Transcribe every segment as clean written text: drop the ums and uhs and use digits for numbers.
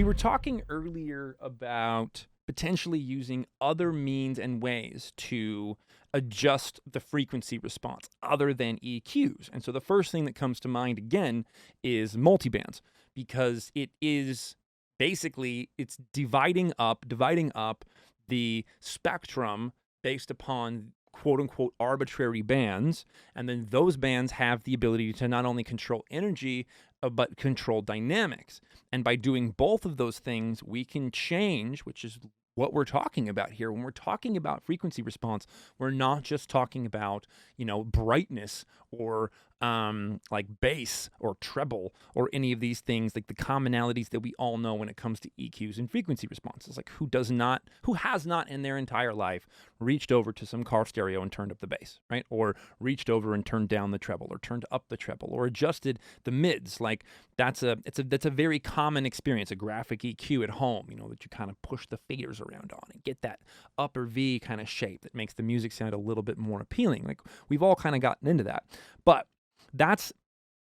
We were talking earlier about potentially using other means and ways to adjust the frequency response other than EQs. And so the first thing that comes to mind again is multibands, because it is basically, it's dividing up the spectrum based upon quote unquote arbitrary bands, and then those bands have the ability to not only control energy but control dynamics. And by doing both of those things, we can change, which is what we're talking about here. When we're talking about frequency response, we're not just talking about, brightness or like bass or treble or any of these things, like the commonalities that we all know when it comes to EQs and frequency responses. Like who has not in their entire life reached over to some car stereo and turned up the bass, right? Or reached over and turned down the treble or turned up the treble or adjusted the mids. Like that's a very common experience, a graphic EQ at home, that you kind of push the faders around on and get that upper V kind of shape that makes the music sound a little bit more appealing. Like we've all kind of gotten into that. But that's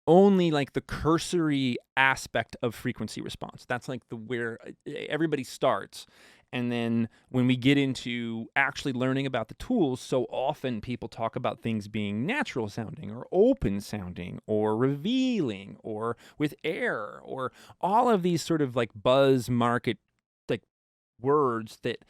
only like the cursory aspect of frequency response. That's like where everybody starts. And then when we get into actually learning about the tools, so often people talk about things being natural sounding or open sounding or revealing or with air or all of these sort of like buzz market like words that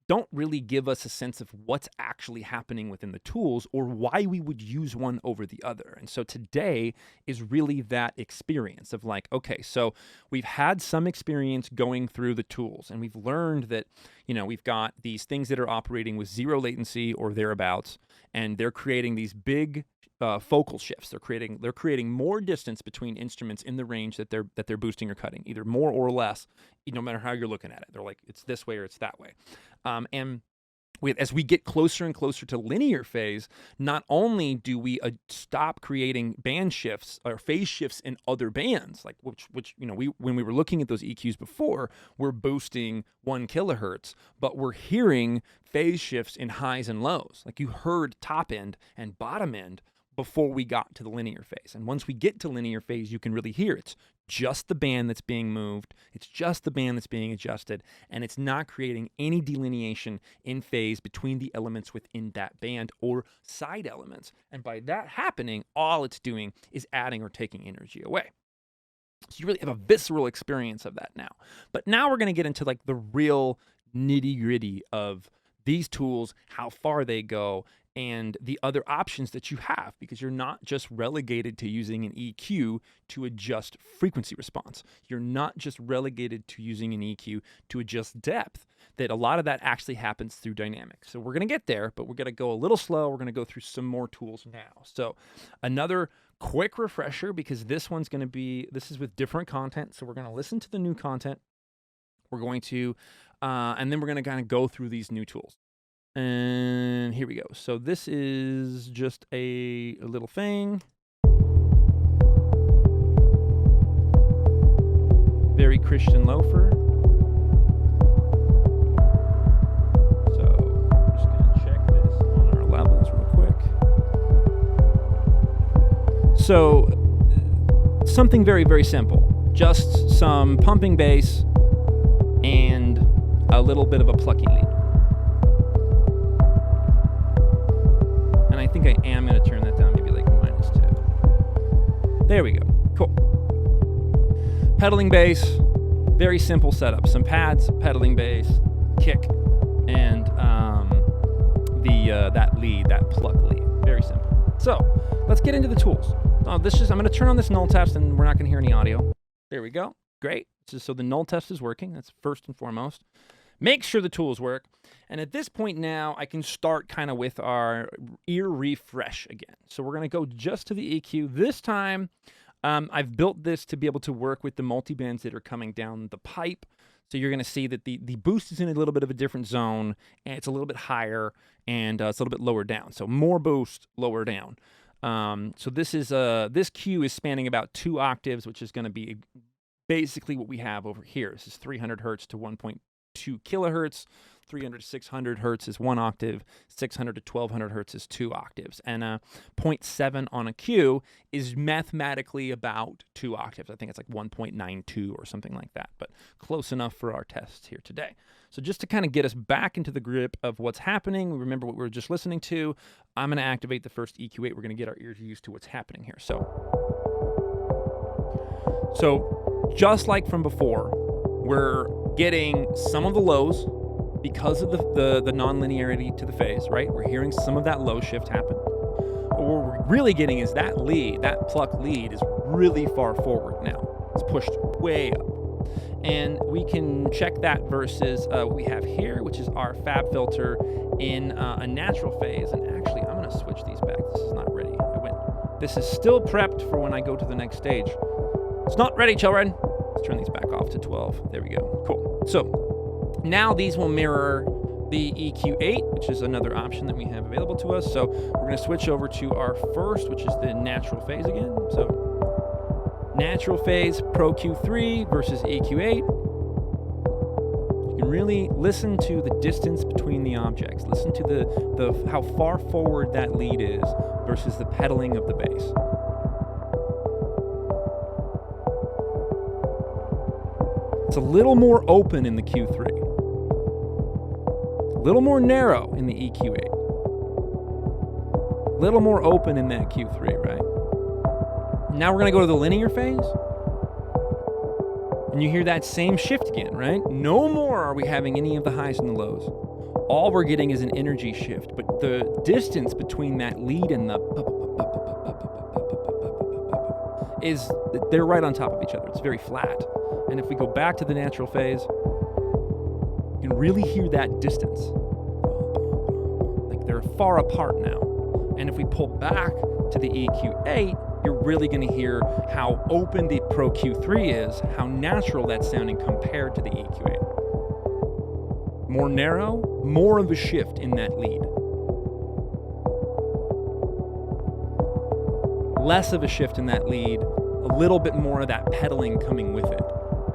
don't really give us a sense of what's actually happening within the tools or why we would use one over the other. And so today is really that experience of like, okay, so we've had some experience going through the tools and we've learned that, we've got these things that are operating with zero latency or thereabouts, and they're creating these big focal shifts. They're creating more distance between instruments in the range that they're boosting or cutting, either more or less, no matter how you're looking at it. They're like, it's this way or it's that way. And as we get closer and closer to linear phase, not only do we stop creating band shifts or phase shifts in other bands, like which when we were looking at those EQs before, we're boosting 1 kilohertz, but we're hearing phase shifts in highs and lows. Like you heard top end and bottom end before we got to the linear phase. And once we get to linear phase, you can really hear it's just the band that's being moved, it's just the band that's being adjusted, and it's not creating any delineation in phase between the elements within that band or side elements. And by that happening, all it's doing is adding or taking energy away. So you really have a visceral experience of that now. But now we're going to get into like the real nitty-gritty of these tools, how far they go, and the other options that you have, because you're not just relegated to using an EQ to adjust frequency response. You're not just relegated to using an EQ to adjust depth, that a lot of that actually happens through dynamics. So we're going to get there, but we're going to go a little slow. We're going to go through some more tools now. So another quick refresher, because this is with different content. So we're going to listen to the new content. We're going to, and then we're going to kind of go through these new tools. And here we go. So this is just a little thing. Very Christian loafer. So I'm just going to check this on our levels real quick. So something very, very simple. Just some pumping bass and a little bit of a plucky lead. And I think I am going to turn that down, maybe like -2. There we go. Cool. Pedaling bass, very simple setup. Some pads, pedaling bass, kick, and that lead, that pluck lead. Very simple. So let's get into the tools. I'm going to turn on this null test, and we're not going to hear any audio. There we go. Great. So the null test is working. That's first and foremost. Make sure the tools work. And at this point now, I can start kind of with our ear refresh again. So we're going to go just to the EQ. This time, I've built this to be able to work with the multibands that are coming down the pipe. So you're going to see that the boost is in a little bit of a different zone, and it's a little bit higher, and it's a little bit lower down. So more boost, lower down. So this Q is spanning about 2 octaves, which is going to be basically what we have over here. This is 300 hertz to 1.2 kilohertz. 300 to 600 hertz is 1 octave, 600 to 1200 hertz is 2 octaves, and 0.7 on a Q is mathematically about 2 octaves. I think it's like 1.92 or something like that, but close enough for our tests here today. So just to kind of get us back into the grip of what's happening, remember what we were just listening to, I'm going to activate the first EQ8. We're going to get our ears used to what's happening here. So just like from before, we're getting some of the lows because of the non-linearity to the phase, right? We're hearing some of that low shift happen. But what we're really getting is that lead, that pluck lead is really far forward now. It's pushed way up. And we can check that versus what we have here, which is our fab filter in a natural phase. And actually, I'm going to switch these back. This is not ready. This is still prepped for when I go to the next stage. It's not ready, children. Let's turn these back off to 12. There we go. Cool. So now these will mirror the EQ8, which is another option that we have available to us. So we're going to switch over to our first, which is the natural phase again. So natural phase Pro-Q3 versus EQ8. You can really listen to the distance between the objects. Listen to the how far forward that lead is versus the pedaling of the bass. It's a little more open in the Q3. A little more narrow in the EQ8. A little more open in that Q3, right? Now we're going to go to the linear phase. And you hear that same shift again, right? No more are we having any of the highs and the lows. All we're getting is an energy shift. But the distance between that lead and the is, they're right on top of each other. It's very flat. And if we go back to the natural phase, you can really hear that distance. Like they're far apart now. And if we pull back to the EQ8, you're really going to hear how open the Pro-Q3 is, how natural that's sounding compared to the EQ8. More narrow, more of a shift in that lead. Less of a shift in that lead, a little bit more of that pedaling coming with it.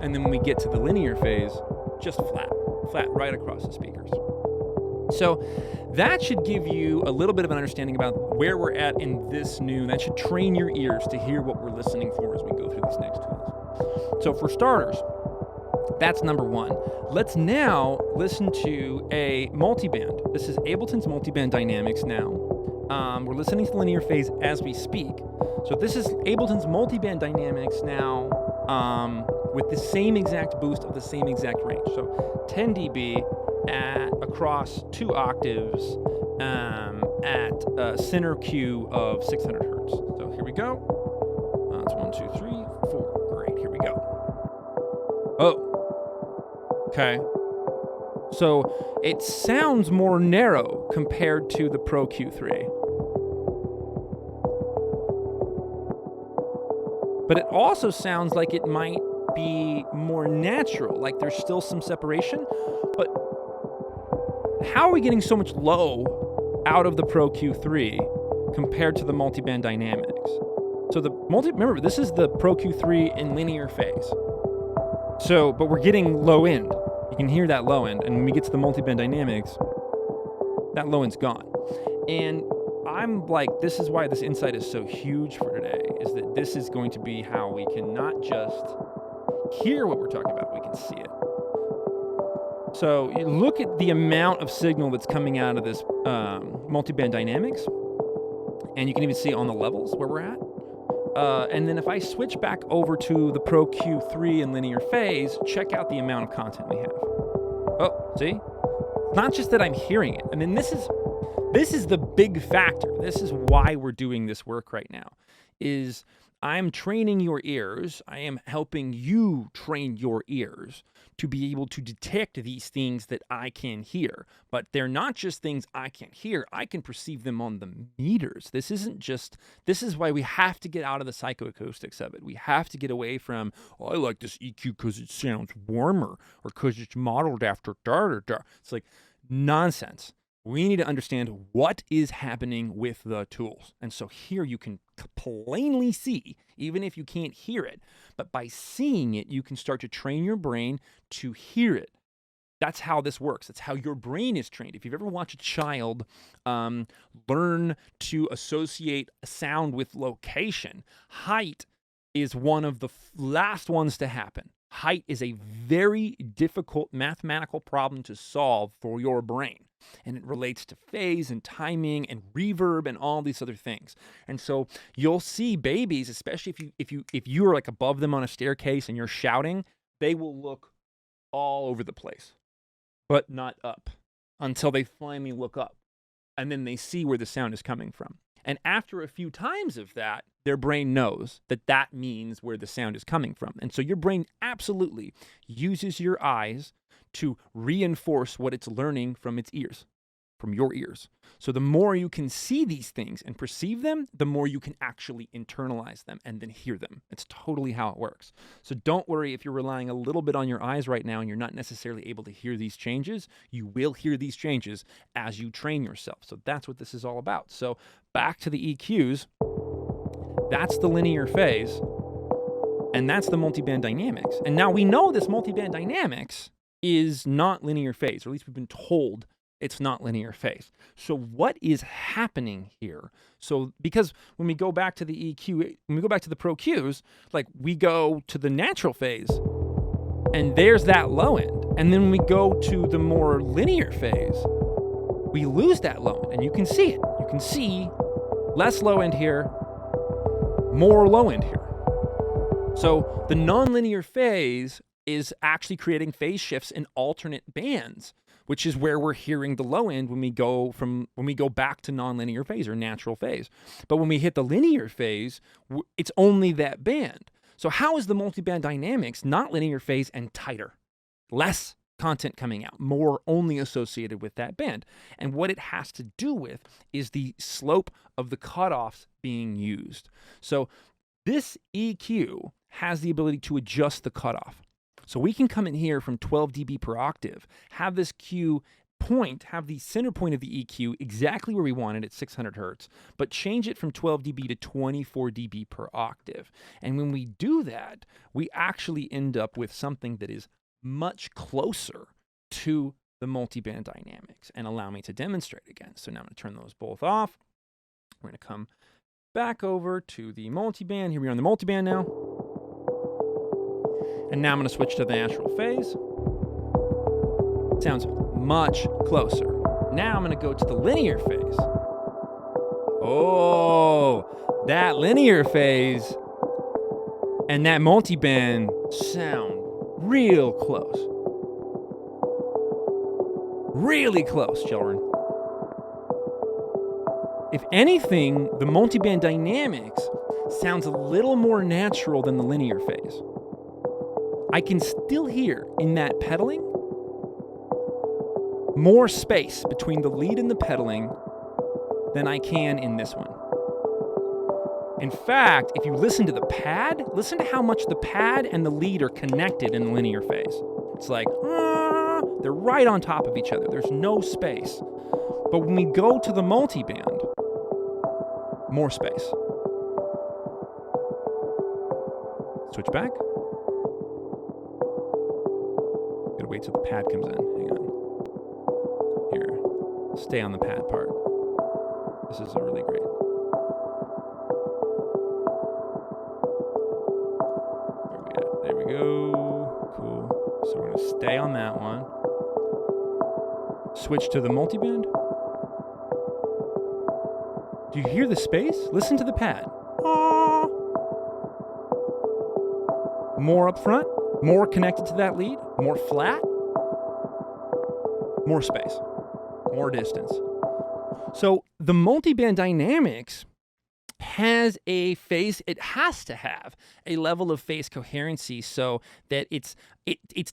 And then when we get to the linear phase, just flat right across the speakers. So that should give you a little bit of an understanding about where we're at in this new, that should train your ears to hear what we're listening for as we go through these next tools. So for starters, that's number one. Let's now listen to a multiband. This is Ableton's Multiband Dynamics now. We're listening to the linear phase as we speak. So this is Ableton's Multiband Dynamics now with the same exact boost of the same exact range. So 10 dB across 2 octaves at a center Q of 600 hertz. So here we go. It's 1, 2, 3, 4. Great. Here we go. Oh. Okay. So it sounds more narrow compared to the Pro-Q3. But it also sounds like it might be more natural, like there's still some separation. But how are we getting so much low out of the Pro-Q3 compared to the multiband dynamics? So remember, this is the Pro-Q3 in linear phase. So, but we're getting low end. You can hear that low end. And when we get to the multiband dynamics, that low end's gone. And I'm like, this is why this insight is so huge for today, is that this is going to be how we can not just hear what we're talking about, we can see it. So you look at the amount of signal that's coming out of this multiband dynamics, and you can even see on the levels where we're at. And then if I switch back over to the Pro-Q3 in linear phase, check out the amount of content we have. Oh, see? Not just that I'm hearing it. I mean, this is the big factor. This is why we're doing this work right now, is I'm training your ears. I am helping you train your ears to be able to detect these things that I can hear. But they're not just things I can't hear. I can perceive them on the meters. This is why we have to get out of the psychoacoustics of it. We have to get away from, oh, I like this EQ because it sounds warmer or because it's modeled after da-da-da. It's like nonsense. We need to understand what is happening with the tools. And so here you can plainly see, even if you can't hear it, but by seeing it, you can start to train your brain to hear it. That's how this works. That's how your brain is trained. If you've ever watched a child learn to associate a sound with location, height is one of the last ones to happen. Height is a very difficult mathematical problem to solve for your brain. And it relates to phase and timing and reverb and all these other things. And so you'll see babies, especially if you are like above them on a staircase and you're shouting, they will look all over the place, but not up, until they finally look up. And then they see where the sound is coming from. And after a few times of that, their brain knows that that means where the sound is coming from. And so your brain absolutely uses your eyes to reinforce what it's learning from its ears, from your ears. So the more you can see these things and perceive them, the more you can actually internalize them and then hear them. It's totally how it works. So don't worry if you're relying a little bit on your eyes right now and you're not necessarily able to hear these changes. You will hear these changes as you train yourself. So that's what this is all about. So back to the EQs. That's the linear phase, and that's the multiband dynamics. And now we know this multiband dynamics is not linear phase, or at least we've been told it's not linear phase. So what is happening here? So because when we go back to the EQ, when we go back to the Pro-Qs, like we go to the natural phase, and there's that low end. And then when we go to the more linear phase, we lose that low end, and you can see it. You can see less low end here, more low end here. So the nonlinear phase is actually creating phase shifts in alternate bands, which is where we're hearing the low end when we go back to nonlinear phase or natural phase. But when we hit the linear phase, it's only that band. So how is the multiband dynamics not linear phase and tighter? Less content coming out, more only associated with that band. And what it has to do with is the slope of the cutoffs being used. So this EQ has the ability to adjust the cutoff. So we can come in here from 12 dB per octave, have this Q point, have the center point of the EQ exactly where we want it at 600 hertz, but change it from 12 dB to 24 dB per octave. And when we do that, we actually end up with something that is much closer to the multiband dynamics. And allow me to demonstrate again. So now I'm going to turn those both off. We're going to come back over to the multiband. Here we are on the multiband now. And now I'm going to switch to the natural phase. Sounds much closer. Now I'm going to go to the linear phase. Oh, that linear phase and that multiband sound real close. Really close, children. If anything, the multiband dynamics sounds a little more natural than the linear phase. I can still hear in that pedaling more space between the lead and the pedaling than I can in this one. In fact, if you listen to the pad, listen to how much the pad and the lead are connected in the linear phase. It's like, they're right on top of each other. There's no space. But when we go to the multiband, more space. Switch back. Gotta wait till the pad comes in. Hang on. Here. Stay on the pad part. This is really great. There we go. Cool. So we're going to stay on that one. Switch to the multiband. Do you hear the space? Listen to the pad. More up front, more connected to that lead, more flat, more space, more distance. So the multiband dynamics has a phase, it has to have a level of phase coherency so that it's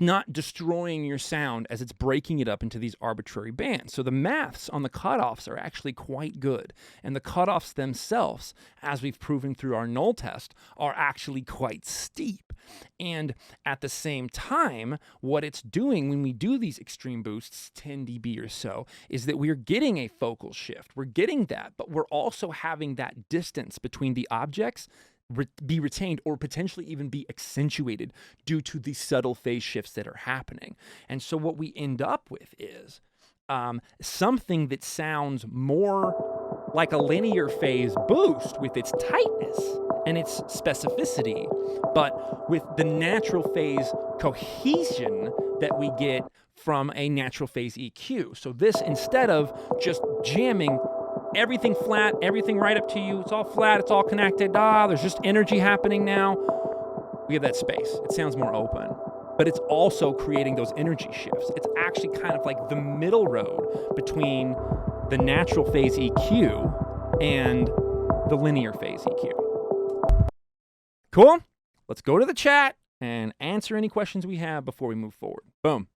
not destroying your sound as it's breaking it up into these arbitrary bands. So the maths on the cutoffs are actually quite good. And the cutoffs themselves, as we've proven through our null test, are actually quite steep. And at the same time, what it's doing when we do these extreme boosts, 10 dB or so, is that we're getting a focal shift. We're getting that, but we're also having that distance between the objects be retained or potentially even be accentuated due to the subtle phase shifts that are happening. And so what we end up with is something that sounds more like a linear phase boost with its tightness and its specificity, but with the natural phase cohesion that we get from a natural phase EQ. So this, instead of just jamming everything flat, everything right up to you, it's all flat, it's all connected, there's just energy happening now, we have that space. It sounds more open. But it's also creating those energy shifts. It's actually kind of like the middle road between the natural phase EQ and the linear phase EQ. Cool? Let's go to the chat and answer any questions we have before we move forward. Boom.